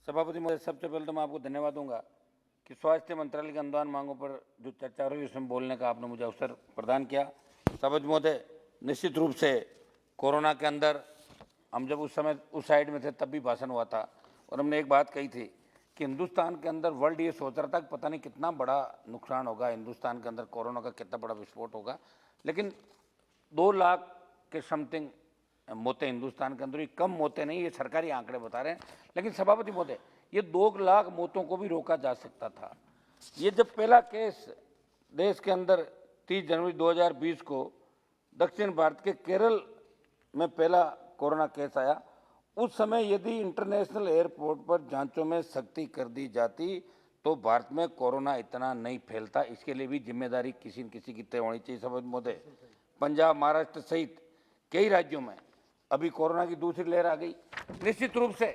सभापति महोदय, सबसे पहले तो मैं आपको धन्यवाद दूंगा कि स्वास्थ्य मंत्रालय के अनुदान मांगों पर जो चर्चा हो रही है उसमें बोलने का आपने मुझे अवसर प्रदान किया। सभापति महोदय, निश्चित रूप से कोरोना के अंदर हम जब उस समय उस साइड में थे तब भी भाषण हुआ था और हमने एक बात कही थी कि हिंदुस्तान के अंदर वर्ल्ड ये सोच रहा था कि पता नहीं कितना बड़ा नुकसान होगा, हिंदुस्तान के अंदर कोरोना का कितना बड़ा विस्फोट होगा, लेकिन 2 लाख के समथिंग मौतें हिंदुस्तान के अंदर, ये कम मौतें नहीं, ये सरकारी आंकड़े बता रहे हैं। लेकिन सभापति महोदय, ये 2 लाख मौतों को भी रोका जा सकता था। ये जब पहला केस देश के अंदर 30 जनवरी 2020 को दक्षिण भारत के केरल में पहला कोरोना केस आया, उस समय यदि इंटरनेशनल एयरपोर्ट पर जांचों में सख्ती कर दी जाती तो भारत में कोरोना इतना नहीं फैलता। इसके लिए भी जिम्मेदारी किसी न किसी की तय होनी चाहिए। सभापति महोदय, पंजाब, महाराष्ट्र सहित कई राज्यों में अभी कोरोना की दूसरी लहर आ गई। निश्चित रूप से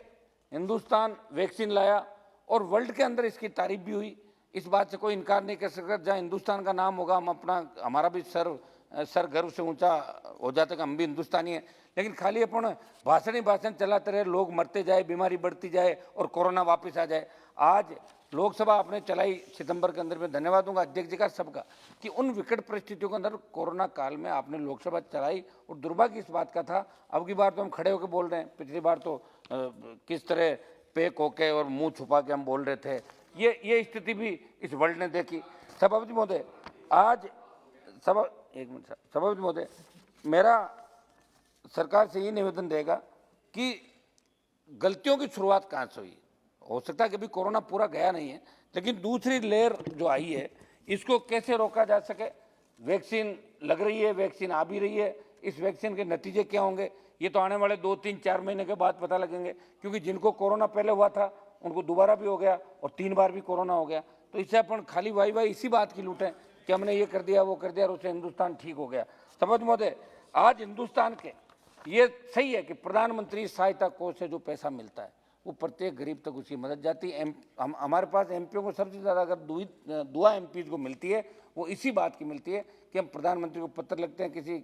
हिंदुस्तान वैक्सीन लाया और वर्ल्ड के अंदर इसकी तारीफ भी हुई, इस बात से कोई इनकार नहीं कर सकता। जहाँ हिंदुस्तान का नाम होगा, हम हमारा भी सर गर्व से ऊंचा हो जाता कि हम भी हिंदुस्तानी हैं। लेकिन खाली अपन भाषण ही भाषण चलाते रहे, लोग मरते जाए, बीमारी बढ़ती जाए और कोरोना वापस आ जाए। आज लोकसभा आपने चलाई सितंबर के अंदर, में धन्यवाद दूंगा अध्यक्ष जी का, सबका, कि उन विकट परिस्थितियों के अंदर कोरोना काल में आपने लोकसभा चलाई। और दुर्भाग्य इस बात का था, अब की बार तो हम खड़े होकर बोल रहे हैं, पिछली बार तो किस तरह पैक होके और मुंह छुपा के हम बोल रहे थे। ये स्थिति भी इस वर्ल्ड ने देखी। सभापति महोदय, आज सभापति महोदय, मेरा सरकार से ये निवेदन रहेगा कि गलतियों की शुरुआत कहाँ से हुई। हो सकता है कि अभी कोरोना पूरा गया नहीं है, लेकिन दूसरी लहर जो आई है इसको कैसे रोका जा सके। वैक्सीन लग रही है, वैक्सीन आ भी रही है, इस वैक्सीन के नतीजे क्या होंगे ये तो आने वाले 2, 3, 4 महीने के बाद पता लगेंगे, क्योंकि जिनको कोरोना पहले हुआ था उनको दोबारा भी हो गया और 3 बार भी कोरोना हो गया। तो इससे अपन खाली वाई इसी बात की लूटें कि हमने ये कर दिया, वो कर दिया और उससे हिंदुस्तान ठीक हो गया। सभापति महोदय, आज हिंदुस्तान के ये सही है कि प्रधानमंत्री सहायता कोष से जो पैसा मिलता है वो प्रत्येक गरीब तक उसकी मदद जाती है। हमारे पास एमपीओ को सबसे ज़्यादा अगर दुआ एमपीज को मिलती है वो इसी बात की मिलती है कि हम प्रधानमंत्री को पत्र लिखते हैं किसी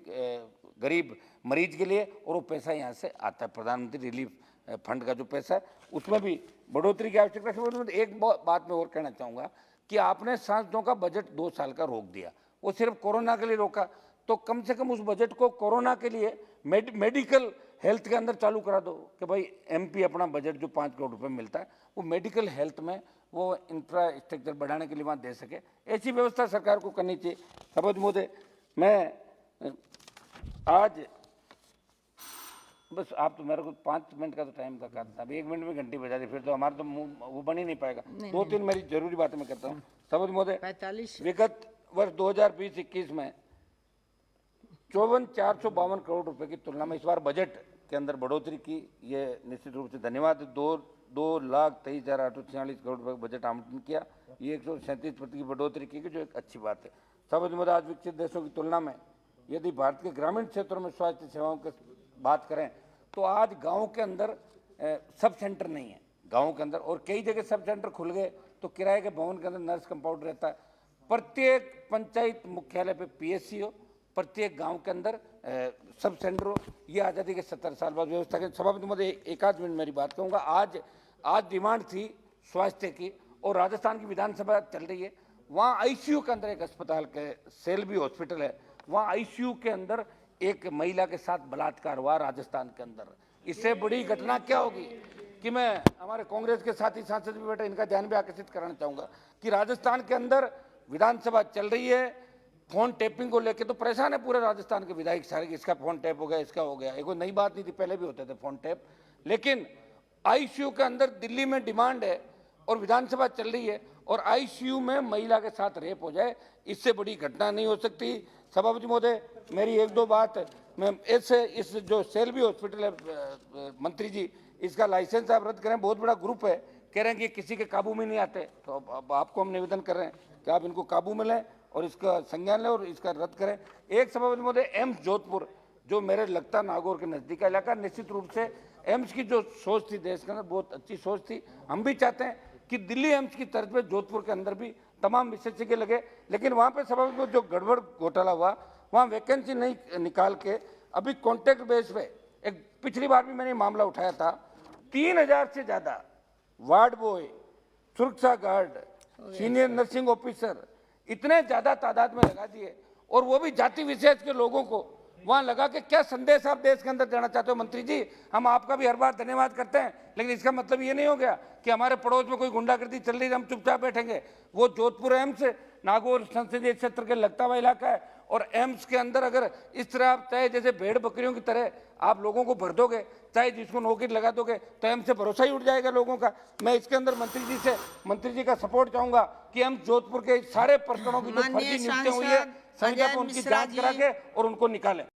गरीब मरीज के लिए और वो पैसा यहाँ से आता है। प्रधानमंत्री रिलीफ फंड का जो पैसा है उसमें भी बढ़ोतरी की आवश्यकता है। एक बात मैं और कहना चाहूँगा कि आपने सांसदों का बजट 2 साल का रोक दिया, वो सिर्फ कोरोना के लिए रोका, तो कम से कम उस बजट को कोरोना के लिए मेडिकल हेल्थ के अंदर चालू करा दो कि भाई एमपी अपना बजट जो 5 करोड़ रुपए मिलता है वो मेडिकल हेल्थ में वो इंफ्रास्ट्रक्चर बढ़ाने के लिए वहाँ दे सके। ऐसी व्यवस्था सरकार को करनी चाहिए। सभापति महोदय, मैं आज बस, आप तो मेरे को 5 मिनट का तो टाइम का था, अब 1 मिनट में घंटी बजा दी, फिर तो हमारा तो मुंह वो बन ही नहीं पाएगा। 2-3 मेरी जरूरी बातें मैं करता हूँ। सभापति महोदय, 45 विगत वर्ष 2020-21 में 54,452 करोड़ रुपए की तुलना में इस बार बजट के अंदर बढ़ोतरी की, ये निश्चित रूप से धन्यवाद। 2,23,846 करोड़ रुपए का बजट आवंटन किया, ये 137% की बढ़ोतरी की, जो एक अच्छी बात है। सभापति महोदय, आज विकसित देशों की तुलना में यदि भारत के ग्रामीण क्षेत्रों में स्वास्थ्य सेवाओं की बात करें तो आज गाँव के अंदर सब सेंटर नहीं है, गाँव के अंदर, और कई जगह सब सेंटर खुल गए तो किराए के भवन के अंदर नर्स कंपाउंडर रहता है। प्रत्येक पंचायत मुख्यालय पे पीएचसी हो, प्रत्येक गांव के अंदर सब सेंटर हो, ये आज़ादी के 70 साल बाद व्यवस्था के। सभापति महोदय, एक आध मिनट मेरी बात कहूँगा। आज डिमांड थी स्वास्थ्य की और राजस्थान की विधानसभा चल रही है, वहाँ आईसीयू के अंदर एक अस्पताल के सेल्बी हॉस्पिटल है, वहाँ आईसीयू के अंदर एक महिला के साथ बलात्कार हुआ राजस्थान के अंदर। इससे बड़ी घटना क्या होगी कि मैं हमारे कांग्रेस के साथी सांसद भी बैठे, इनका ध्यान भी आकर्षित कराना चाहूँगा कि राजस्थान के अंदर विधानसभा चल रही है, फोन टैपिंग को लेके तो परेशान है पूरे राजस्थान के विधायक सारे, इसका फोन टैप हो गया, इसका हो गया। एक नई बात नहीं थी, पहले भी होते थे फोन टैप, लेकिन आईसीयू के अंदर दिल्ली में डिमांड है और विधानसभा चल रही है और आईसीयू में महिला के साथ रेप हो जाए, इससे बड़ी घटना नहीं हो सकती। सभापति महोदय, मेरी 1-2 बात मैं इस जो सेल्बी हॉस्पिटल है, मंत्री जी, इसका लाइसेंस आप रद्द करें। बहुत बड़ा ग्रुप है, कह रहे हैं कि किसी के काबू में नहीं आते, तो अब आपको हम निवेदन कर रहे हैं कि आप इनको काबू में लें और इसका संज्ञान लें और इसका रद्द करें। एक सभापति महोदय, एम्स जोधपुर जो मेरे लगता नागौर के नज़दीक का इलाका, निश्चित रूप से एम्स की जो सोच थी देश के अंदर बहुत अच्छी सोच थी। हम भी चाहते हैं कि दिल्ली एम्स की तर्ज पे जोधपुर के अंदर भी तमाम विशेषज्ञ लगे, लेकिन वहाँ पे सभापति महोदय जो गड़बड़ घोटाला हुआ, वहाँ वैकेंसी नहीं निकाल के अभी कॉन्ट्रैक्ट बेस पे, एक पिछली बार भी मैंने मामला उठाया था, 3,000 से ज़्यादा वार्ड बॉय, सुरक्षा गार्ड, सीनियर नर्सिंग ऑफिसर इतने ज्यादा तादाद में लगा दिए, और वो भी जाति विशेष के लोगों को वहां लगा के। क्या संदेश आप देश के अंदर देना चाहते हो मंत्री जी? हम आपका भी हर बार धन्यवाद करते हैं, लेकिन इसका मतलब ये नहीं हो गया कि हमारे पड़ोस में कोई गुंडागर्दी चल रही है हम चुपचाप बैठेंगे। वो जोधपुर एम्स नागौर संसदीय क्षेत्र के लगता हुआ इलाका है, और एम्स के अंदर अगर इस तरह आप चाहे जैसे भेड़ बकरियों की तरह आप लोगों को भर दोगे, चाहे जिसको नौकरी लगा दोगे, तो एम्स से भरोसा ही उठ जाएगा लोगों का। मैं इसके अंदर मंत्री जी का सपोर्ट चाहूंगा कि हम जोधपुर के सारे प्रकरणों की जो फर्जी नियुक्तियां हुई है, संविदा को उनकी जांच करा के और उनको निकालें।